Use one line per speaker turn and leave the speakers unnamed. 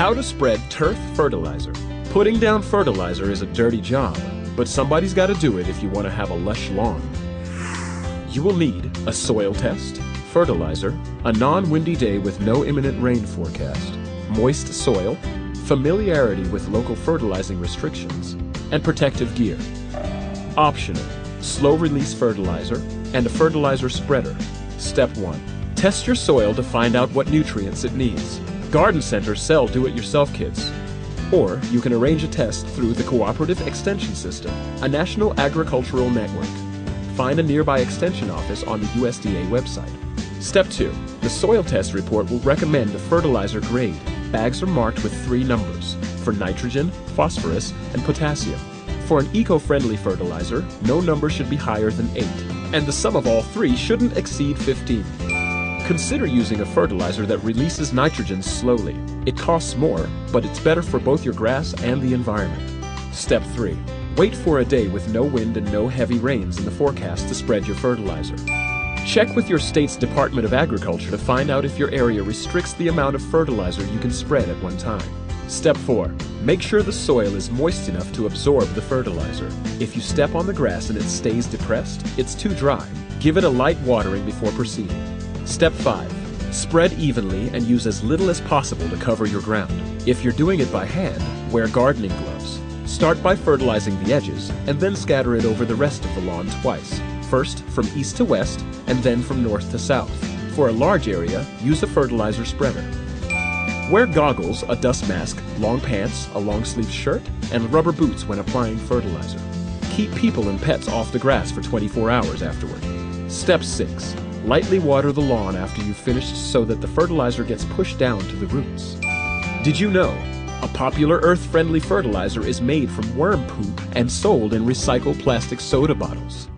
How to spread turf fertilizer. Putting down fertilizer is a dirty job, but somebody's got to do it if you want to have a lush lawn. You will need a soil test, fertilizer, a non-windy day with no imminent rain forecast, moist soil, familiarity with local fertilizing restrictions, and protective gear. Optional: slow-release fertilizer and a fertilizer spreader. Step 1. Test your soil to find out what nutrients it needs. Garden centers sell do-it-yourself kits. Or you can arrange a test through the Cooperative Extension System, a national agricultural network. Find a nearby extension office on the USDA website. Step 2. The soil test report will recommend the fertilizer grade. Bags are marked with 3 numbers, for nitrogen, phosphorus, and potassium. For an eco-friendly fertilizer, no number should be higher than 8, and the sum of all 3 shouldn't exceed 15. Consider using a fertilizer that releases nitrogen slowly. It costs more, but it's better for both your grass and the environment. Step 3. Wait for a day with no wind and no heavy rains in the forecast to spread your fertilizer. Check with your state's Department of Agriculture to find out if your area restricts the amount of fertilizer you can spread at one time. Step 4. Make sure the soil is moist enough to absorb the fertilizer. If you step on the grass and it stays depressed, it's too dry. Give it a light watering before proceeding. Step 5. Spread evenly and use as little as possible to cover your ground. If you're doing it by hand, wear gardening gloves. Start by fertilizing the edges and then scatter it over the rest of the lawn twice. First from east to west and then from north to south. For a large area, use a fertilizer spreader. Wear goggles, a dust mask, long pants, a long-sleeved shirt, and rubber boots when applying fertilizer. Keep people and pets off the grass for 24 hours afterward. Step 6. Lightly water the lawn after you've finished so that the fertilizer gets pushed down to the roots. Did you know? A popular earth-friendly fertilizer is made from worm poop and sold in recycled plastic soda bottles.